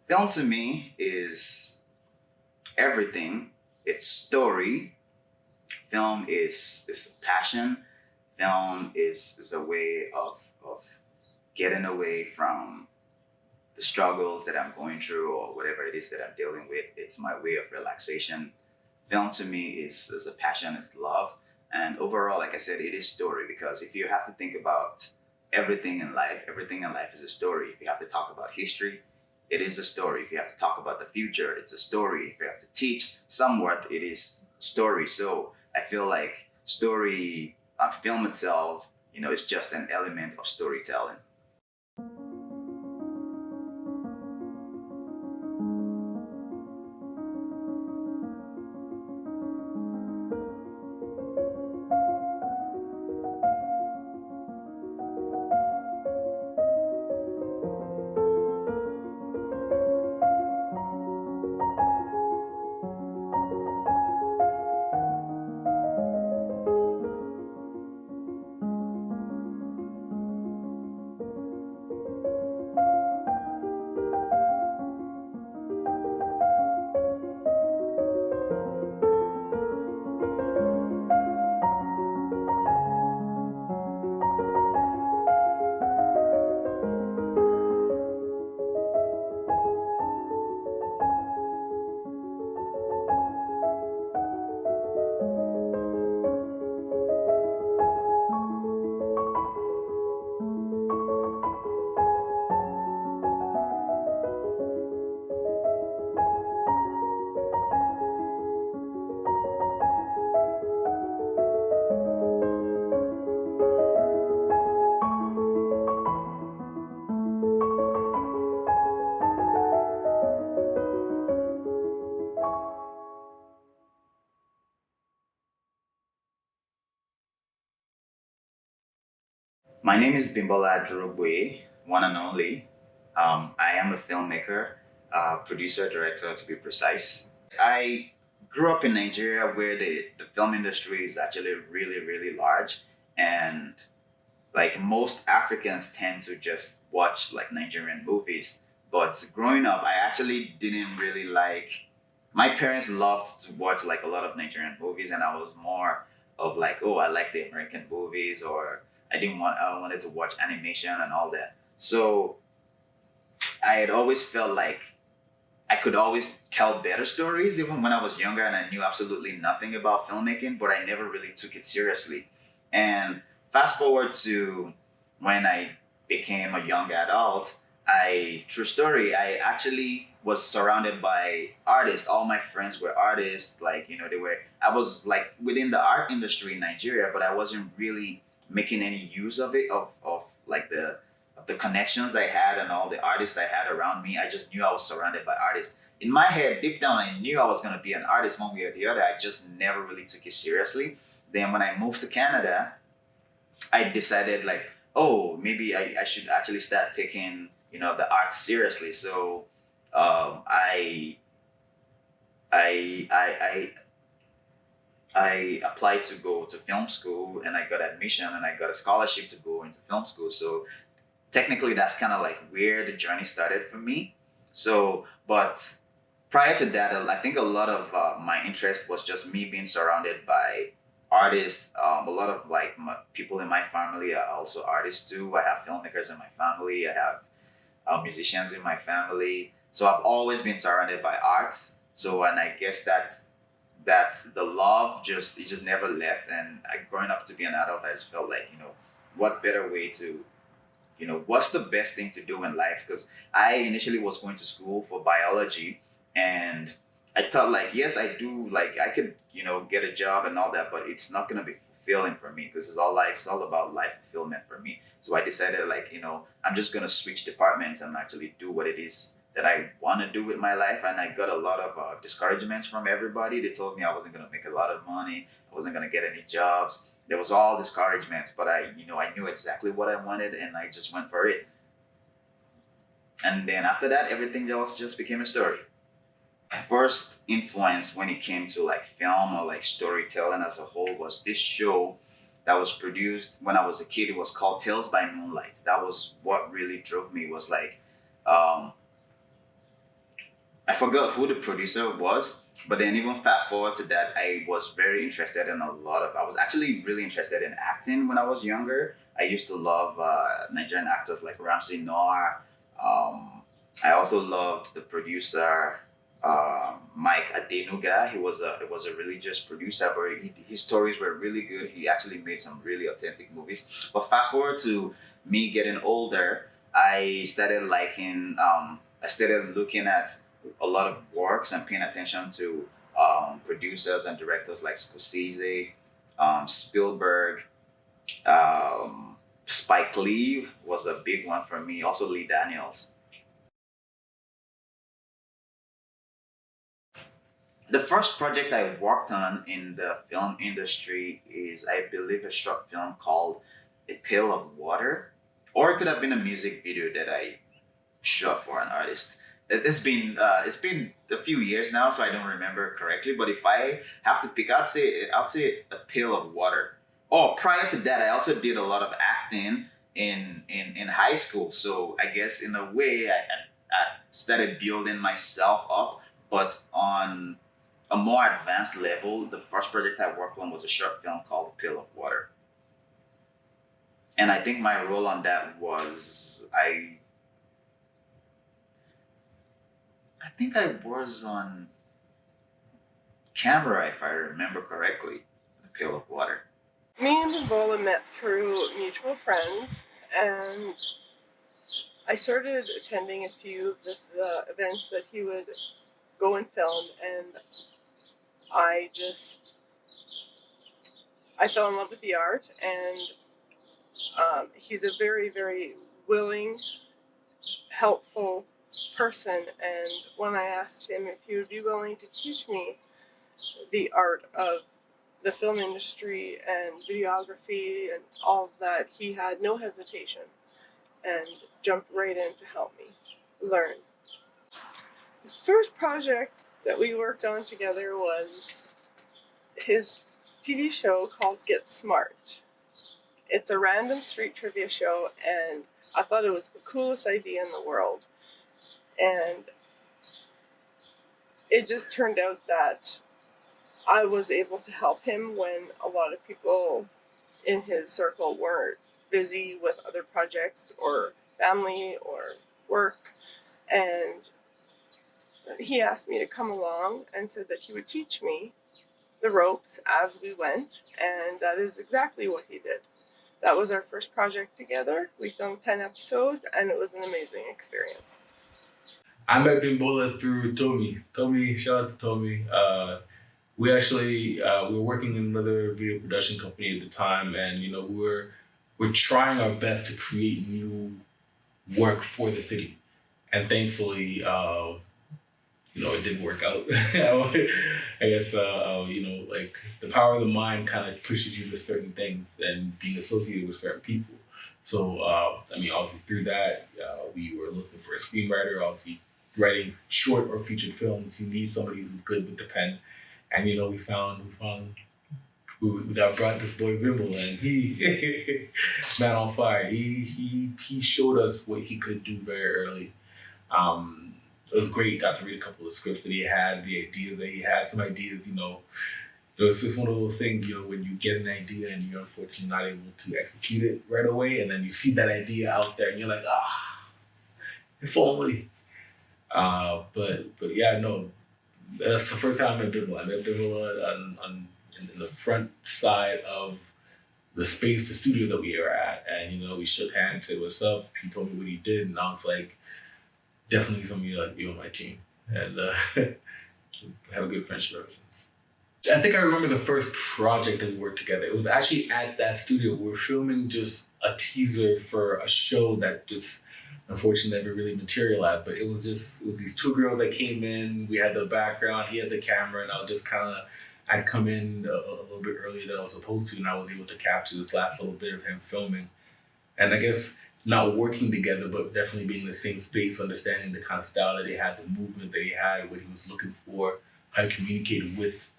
Film to me is everything. It's story. Film is passion. Film is a way of getting away from the struggles that I'm going through or whatever it is that I'm dealing with. It's my way of relaxation. Film to me is a passion, is love. And overall, like I said, it is story because if you have to think about everything in life is a story. If you have to talk about history, it is a story. If you have to talk about the future, it's a story. If you have to teach somewhat, it is story. So I feel like story, film itself, is just an element of storytelling. My name is Bimbola, one and only. I am a filmmaker, producer, director to be precise. I grew up in Nigeria where the film industry is actually really, really large. And like most Africans tend to just watch like Nigerian movies. But growing up, I actually didn't really like. My parents loved to watch like a lot of Nigerian movies, and I was more of like, oh, I like the American movies, or I wanted to watch animation and all that. So I had always felt like I could always tell better stories, even when I was younger, and I knew absolutely nothing about filmmaking, but I never really took it seriously. And fast forward to when I became a young adult, true story, I actually was surrounded by artists. All my friends were artists. Like, I was like within the art industry in Nigeria, but I wasn't really making any use of it, of like the connections I had and all the artists I had around me. I just knew I was surrounded by artists. In my head, deep down, I knew I was going to be an artist one way or the other. I just never really took it seriously. Then when I moved to Canada, I decided like, oh, maybe I should actually start taking, the arts seriously. So I, I, I applied to go to film school and I got admission and I got a scholarship to go into film school. So technically that's kind of like where the journey started for me. So, but prior to that, I think a lot of my interest was just me being surrounded by artists. A lot of like people in my family are also artists too. I have filmmakers in my family. I have musicians in my family. So I've always been surrounded by arts. So, and I guess that the love just never left. And growing up to be an adult, I just felt like, what better way to what's the best thing to do in life? Because I initially was going to school for biology, and I thought like, yes, I do, like I could, get a job and all that, but it's not going to be fulfilling for me because it's all about life fulfillment for me. So I decided like, I'm just going to switch departments and actually do what it is that I want to do with my life. And I got a lot of discouragements from everybody. They told me I wasn't going to make a lot of money. I wasn't going to get any jobs. There was all discouragements, but I knew exactly what I wanted and I just went for it. And then after that, everything else just became a story. My first influence when it came to like film or like storytelling as a whole was this show that was produced when I was a kid. It was called Tales by Moonlight. That was what really drove me, was like, um, I forgot who the producer was, but then even fast forward to that, I was very interested in a lot of. I was actually really interested in acting when I was younger. I used to love Nigerian actors like Ramsey Noah. I also loved the producer Mike Adenuga. He was a religious producer, but his stories were really good. He actually made some really authentic movies. But fast forward to me getting older, I started liking. I started looking at a lot of works and paying attention to producers and directors like Scorsese, Spielberg, Spike Lee was a big one for me. Also Lee Daniels. The first project I worked on in the film industry is, I believe, a short film called A Pail of Water, or it could have been a music video that I shot for an artist. It's been a few years now, so I don't remember correctly. But if I have to pick, I'd say A Pail of Water. Oh, prior to that, I also did a lot of acting in high school. So I guess in a way, I started building myself up, but on a more advanced level. The first project I worked on was a short film called A Pail of Water, and I think my role on that was I think I was on camera, if I remember correctly. A Pail of Water. Me and Bimbola met through mutual friends, and I started attending a few of the events that he would go and film, and I just I fell in love with the art, and he's a very, very willing, helpful person. And when I asked him if he would be willing to teach me the art of the film industry and videography and all of that, he had no hesitation and jumped right in to help me learn. The first project that we worked on together was his TV show called Get Smart. It's a random street trivia show, and I thought it was the coolest idea in the world. And it just turned out that I was able to help him when a lot of people in his circle were busy with other projects or family or work. And he asked me to come along and said that he would teach me the ropes as we went, and that is exactly what he did. That was our first project together. We filmed 10 episodes, and it was an amazing experience. I met Bimbola through Tommy. Tommy, shout out to Tommy. We actually we were working in another video production company at the time, and we're trying our best to create new work for the city. And thankfully, it didn't work out. I guess like the power of the mind kind of pushes you to certain things and being associated with certain people. So obviously through that, we were looking for a screenwriter. Obviously, writing short or featured films, you need somebody who's good with the pen. And we got brought this boy Bimbola, and he man on fire. He showed us what he could do very early. It was great. Got to read a couple of scripts that he had, the ideas that he had. Some ideas, it was just one of those things, when you get an idea and you're unfortunately not able to execute it right away, and then you see that idea out there and you're like, if only. But yeah, no, that's the first time I met Bimbola. I met Bimbola in the front side of the studio that we were at, and we shook hands, said what's up. He told me what he did, and I was like, definitely somebody like you on my team, and have a good friendship ever since. I think I remember the first project that we worked together. It was actually at that studio. We were filming just a teaser for a show that just unfortunately never really materialized. But it was these two girls that came in. We had the background, he had the camera, and I'd come in a little bit earlier than I was supposed to, and I was able to capture this last little bit of him filming. And I guess not working together, but definitely being in the same space, understanding the kind of style that he had, the movement that he had, what he was looking for, how to communicate with,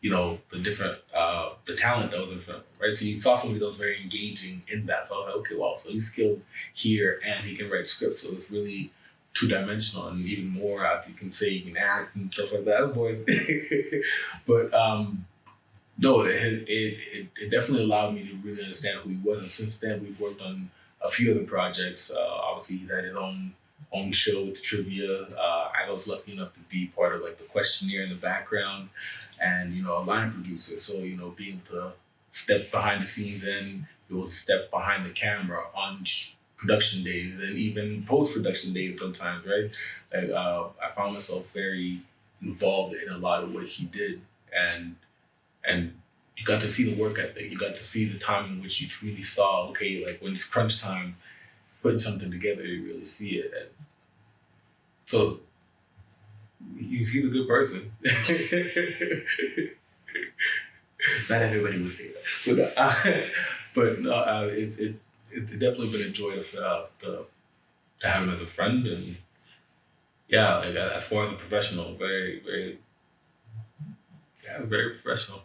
the different, the talent that was in front of him, right? So you saw somebody that was very engaging in that. So I was like, okay, wow, so he's skilled here and he can write scripts. So it was really two-dimensional and even more out. You can say you can act and stuff like that, of course. But no, it definitely allowed me to really understand who he was. And since then, we've worked on a few other projects. Obviously, he's had his own show with trivia. I was lucky enough to be part of like the questionnaire in the background, and a line producer. So being able to step behind the scenes and be able to step behind the camera on production days and even post-production days sometimes, right? Like, I found myself very involved in a lot of what he did, and you got to see the work ethic. You got to see the time in which you really saw, okay, like when it's crunch time, putting something together, you really see it. And so he's a good person. Not everybody would say that, but no, it's definitely been a joy to have him as a friend, and yeah, like as far as a professional, very very very professional.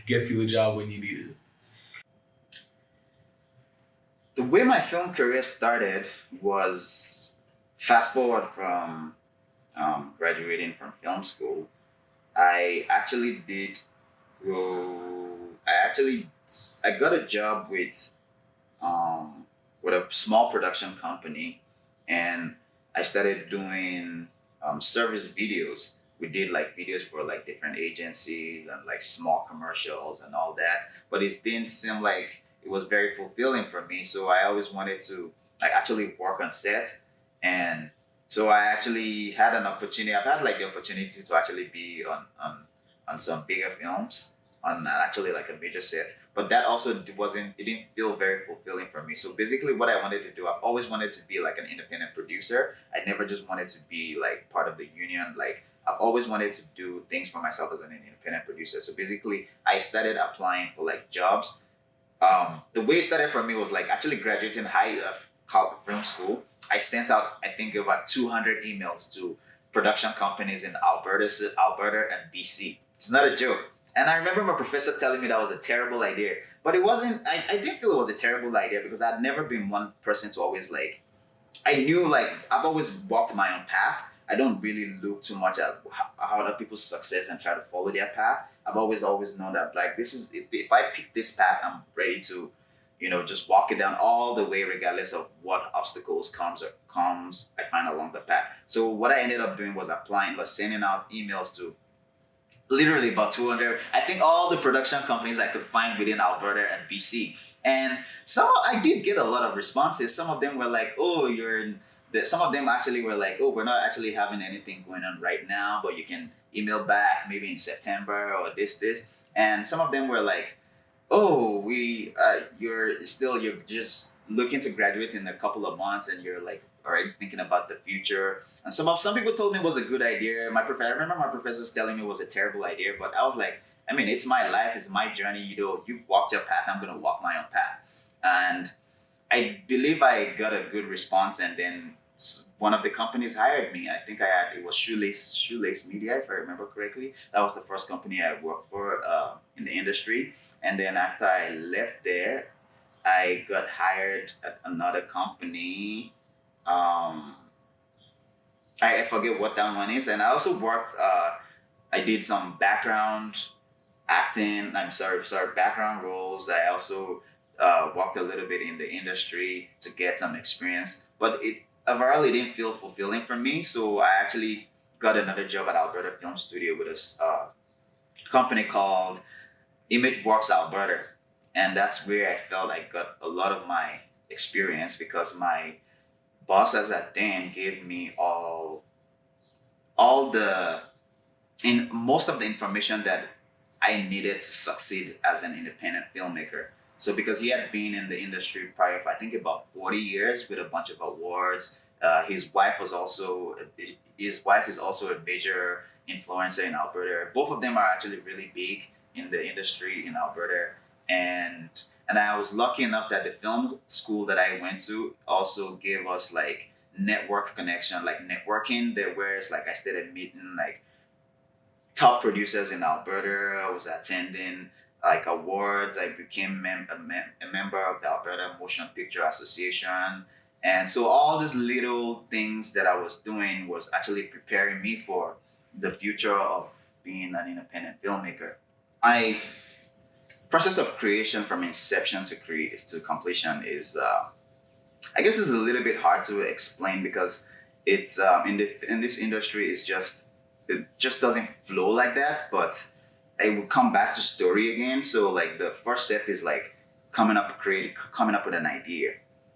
Gets you the job when you need it. The way my film career started was fast forward from graduating from film school. I actually did go. I got a job with a small production company, and I started doing service videos. We did like videos for like different agencies and like small commercials and all that, but it didn't seem like it was very fulfilling for me. So I always wanted to like actually work on set, and so I actually had an opportunity. I've had like the opportunity to actually be on some bigger films on actually like a major set, but that also it didn't feel very fulfilling for me. So basically what I wanted to do, I've always wanted to be like an independent producer. I never just wanted to be like part of the union. Like I've always wanted to do things for myself as an independent producer. So basically I started applying for like jobs. The way it started for me was like actually graduating film school. I sent out I think about 200 emails to production companies in Alberta and BC. It's not a joke. And I remember my professor telling me that was a terrible idea. But it wasn't, I didn't feel it was a terrible idea because I'd never been one person to always like, I knew like, I've always walked my own path. I don't really look too much at how other people's success and try to follow their path. I've always known that like, if I pick this path, I'm ready to, just walk it down all the way, regardless of what obstacles comes I find along the path. So what I ended up doing was sending out emails to literally about 200, I think all the production companies I could find within Alberta and BC. And I did get a lot of responses. Some of them were like, oh, some of them actually were like, oh, we're not actually having anything going on right now, but you can email back maybe in September or this. And some of them were like, oh, you're just looking to graduate in a couple of months and you're like already thinking about the future. And some people told me it was a good idea. I remember my professors telling me it was a terrible idea, but I was like, I mean, it's my life, it's my journey. You've walked your path, I'm gonna walk my own path. And I believe I got a good response, and then one of the companies hired me. I think it was Shoelace Media, if I remember correctly. That was the first company I worked for in the industry. And then after I left there, I got hired at another company. I forget what that one is. And I also worked, I did some background background roles. I also worked a little bit in the industry to get some experience. But it overall, it didn't feel fulfilling for me. So I actually got another job at Alberta Film Studio with a company called ImageWorks Alberta. And that's where I felt I got a lot of my experience because my bosses at then gave me in most of the information that I needed to succeed as an independent filmmaker. So because he had been in the industry prior for I think about 40 years with a bunch of awards, his wife is also a major influencer in Alberta. Both of them are actually really big in the industry in Alberta, and I was lucky enough that the film school that I went to also gave us like network connection, like networking. Where it's like I started meeting like top producers in Alberta. I was attending like awards. I became a member of the Alberta Motion Picture Association, And so all these little things that I was doing was actually preparing me for the future of being an independent filmmaker. I process of creation from inception to create to completion is I guess it's a little bit hard to explain because it's in this industry it just doesn't flow like that. But I will come back to story again. So like the first step is like coming up with an idea.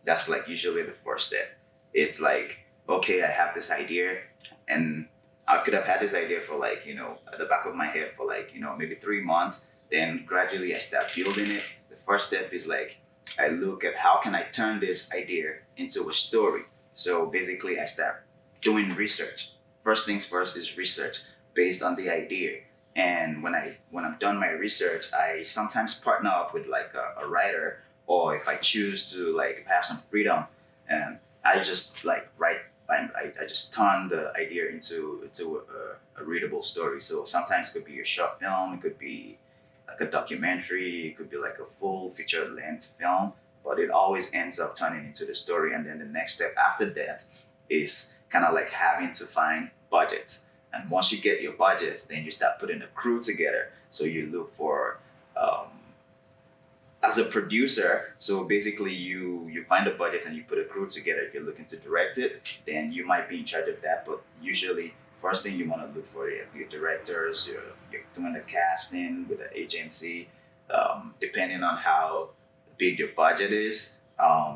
That's like usually the first step. It's like, okay, I have this idea, and I could have had this idea for like, at the back of my head for like, maybe 3 months. Then gradually I start building it. The first step is like, I look at how can I turn this idea into a story. So basically I start doing research. First things first is research based on the idea. And when I'm done my research, I sometimes partner up with like a writer, or if I choose to like have some freedom, and I just like write. I just turn the idea into a readable story. So sometimes it could be a short film, it could be like a documentary, it could be like a full feature length film, but it always ends up turning into the story. And then the next step after that is kind of like having to find budgets. And once you get your budgets, then you start putting a crew together. So you look for as a producer, so basically you find a budget and you put a crew together. If you're looking to direct it, then you might be in charge of that. But usually, first thing you want to look for your directors, you're doing the casting with the agency. Depending on how big your budget is,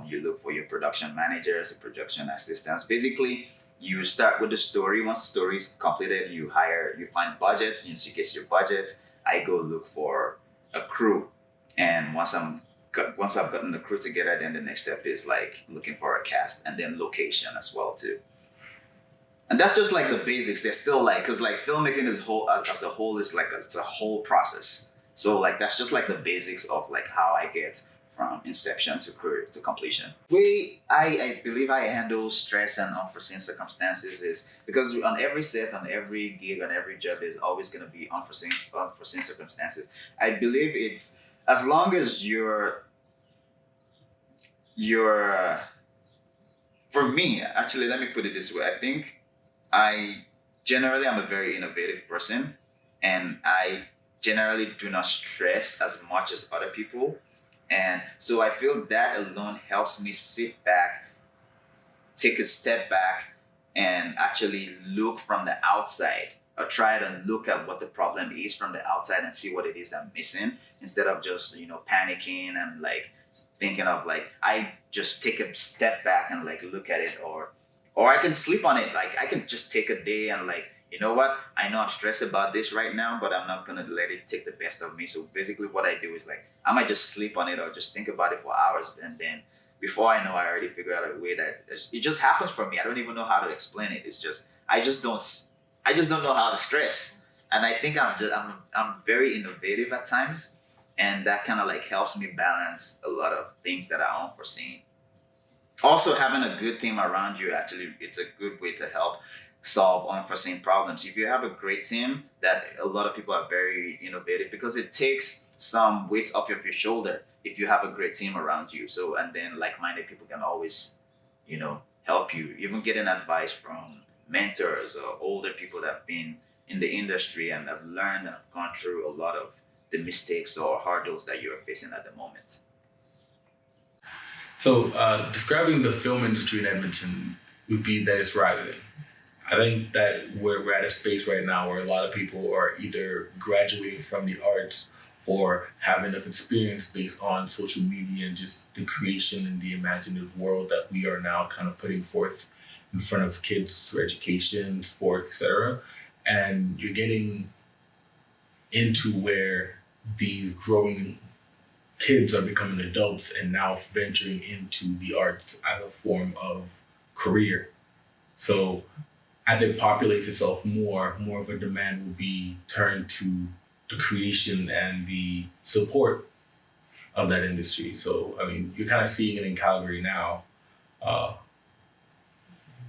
you look for your production managers, the production assistants. Basically, you start with the story. Once the story is completed, you find budgets. Once you get your budget, I go look for a crew. And once I've gotten the crew together, then the next step is like looking for a cast and then location as well too. And that's just like the basics. They're still like, because like filmmaking as a whole is like it's a whole process. So like that's just like the basics of like how I get from inception to completion. Way I believe I handle stress and unforeseen circumstances is because on every set, on every gig, on every job, there's always going to be unforeseen circumstances. I believe it's as long as you're for me, actually, let me put it this way. I think I generally am a very innovative person, and I generally do not stress as much as other people. And so I feel that alone helps me sit back, take a step back, and actually look from the outside, or try to look at what the problem is from the outside and see what it is I'm missing, instead of just panicking and like thinking of like I just take a step back and like look at it, or I can sleep on it. Like I can just take a day and like, you know what, I know I'm stressed about this right now, but I'm not gonna let it take the best of me. So basically what I do is like I might just sleep on it or just think about it for hours, and then before I know, I already figured out a way that it just happens for me. I don't even know how to explain it. It's just I just don't know how to stress. And I think I'm very innovative at times, and that kind of like helps me balance a lot of things that are unforeseen. Also, having a good team around you, actually, it's a good way to help solve unforeseen problems. If you have a great team, that a lot of people are very innovative because it takes some weight off of your shoulder if you have a great team around you. So, and then like-minded people can always, help you, even getting advice from mentors or older people that have been in the industry and have learned and have gone through a lot of the mistakes or hurdles that you're facing at the moment. So, describing the film industry in Edmonton would be that it's thriving. I think that we're at a space right now where a lot of people are either graduating from the arts or have enough experience based on social media and just the creation and the imaginative world that we are now kind of putting forth in front of kids through education, sport, etc. And you're getting into where these growing kids are becoming adults and now venturing into the arts as a form of career. So as it populates itself more of a demand will be turned to the creation and the support of that industry. So, I mean, you're kind of seeing it in Calgary now.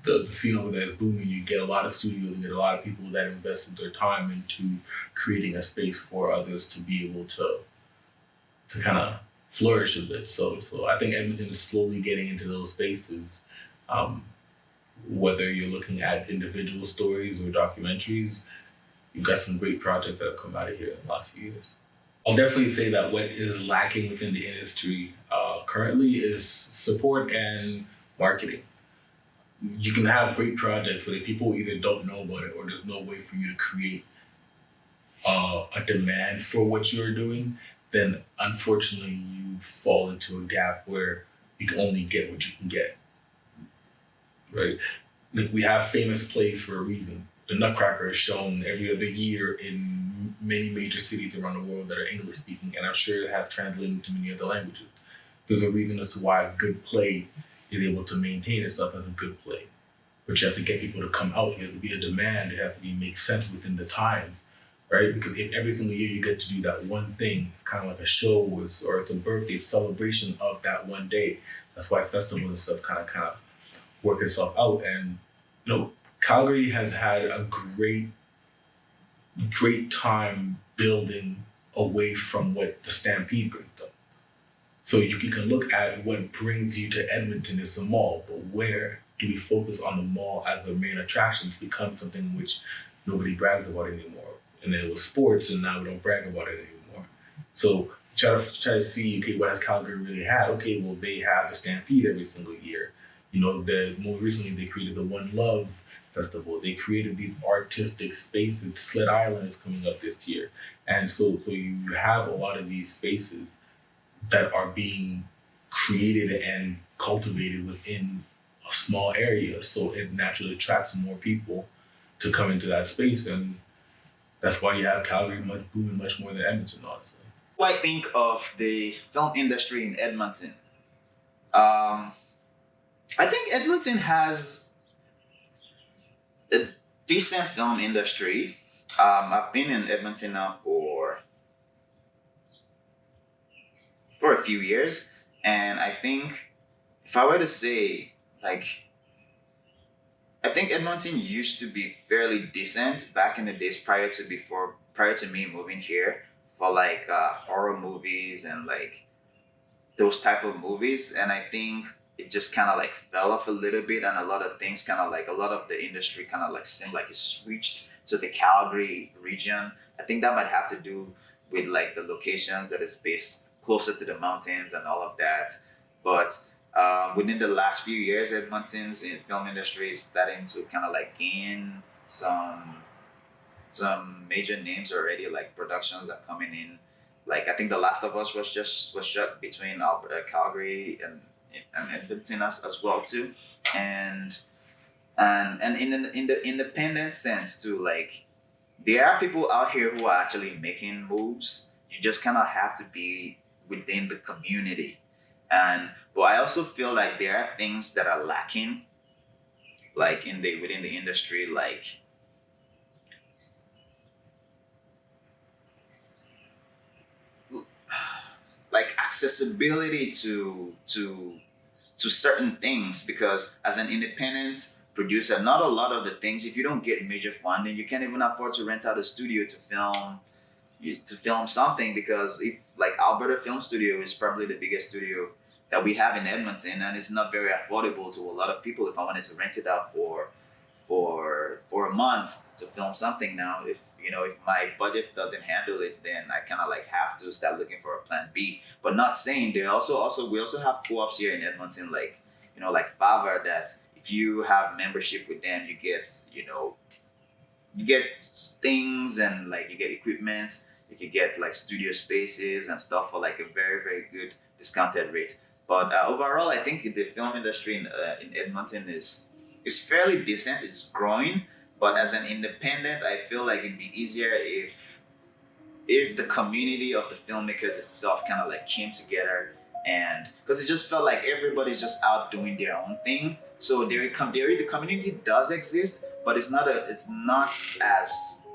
The scene over there is booming. You get a lot of studios, you get a lot of people that invested their time into creating a space for others to be able to kind of flourish a bit. So I think Edmonton is slowly getting into those spaces. Um, Whether you're looking at individual stories or documentaries, you've got some great projects that have come out of here in the last few years. I'll definitely say that what is lacking within the industry currently is support and marketing. You can have great projects, but if people either don't know about it or there's no way for you to create a demand for what you're doing, then unfortunately you fall into a gap where you can only get what you can get, right? Like we have famous plays for a reason. The Nutcracker is shown every other year in many major cities around the world that are English speaking, and I'm sure it has translated into many other languages. There's a reason as to why a good play is able to maintain itself as a good play. But you have to get people to come out. There has to be a demand. It has to be make sense within the times, right? Because if every single year you get to do that one thing, it's kind of like a show or it's a birthday celebration of that one day. That's why festivals and stuff kind of work itself out. And Calgary has had a great time building away from what the Stampede brings up. So you can look at what brings you to Edmonton is the mall, but where do we focus on the mall as the main attractions becomes something which nobody brags about anymore. And then it was sports, and now we don't brag about it anymore. So try to see, okay, what has Calgary really had? Okay, well, they have the Stampede every single year. More recently they created the One Love Festival. They created these artistic spaces. Sled Island is coming up this year. And so you have a lot of these spaces that are being created and cultivated within a small area. So it naturally attracts more people to come into that space. And that's why you have Calgary booming much more than Edmonton, honestly. What I think of the film industry in Edmonton? I think Edmonton has a decent film industry. I've been in Edmonton now for a few years, and I think if I were to say, I think Edmonton used to be fairly decent back in the days prior to me moving here for horror movies and those type of movies, and I think it just kind of fell off a little bit, and a lot of things a lot of the industry seemed like it switched to the Calgary region. I think that might have to do with the locations that is based closer to the mountains and all of that. But within the last few years, Edmonton's film industry is starting to gain some major names already. Productions are coming in. I think The Last of Us was shot between Calgary and Edmonton as well too, and in the independent sense too, there are people out here who are actually making moves. You just kind of have to be within the community, but I also feel like there are things that are lacking, within the industry, accessibility to certain things, because as an independent producer, not a lot of the things, if you don't get major funding, you can't even afford to rent out a studio to film something, because if Alberta Film Studio is probably the biggest studio that we have in Edmonton, and it's not very affordable to a lot of people. If I wanted to rent it out for a month to film something now, if my budget doesn't handle it, then I kind of have to start looking for a plan B. But not saying, we also have co-ops here in Edmonton, like Fava, that if you have membership with them, you get things, and you get equipment, you can get studio spaces and stuff for a very, very good discounted rate. But overall, I think the film industry in Edmonton is fairly decent. It's growing, but as an independent, I feel like it'd be easier if the community of the filmmakers itself kind of came together, and because it just felt like everybody's just out doing their own thing. So the community does exist, but it's not as,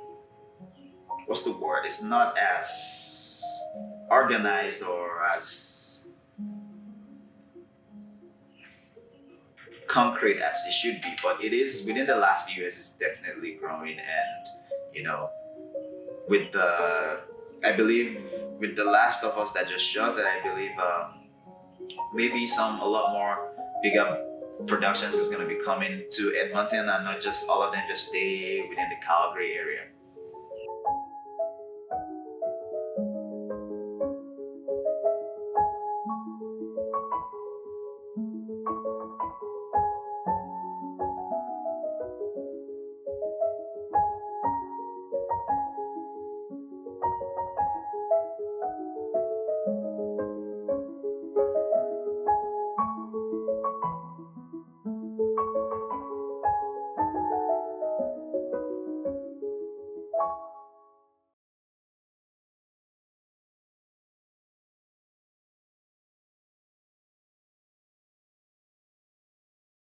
what's the word? It's not as organized or as concrete as it should be. But it is, within the last few years, it's definitely growing. And with I believe with The Last of Us that just shot, that I believe maybe a lot more bigger productions is going to be coming to Edmonton, and not just all of them just stay within the Calgary area.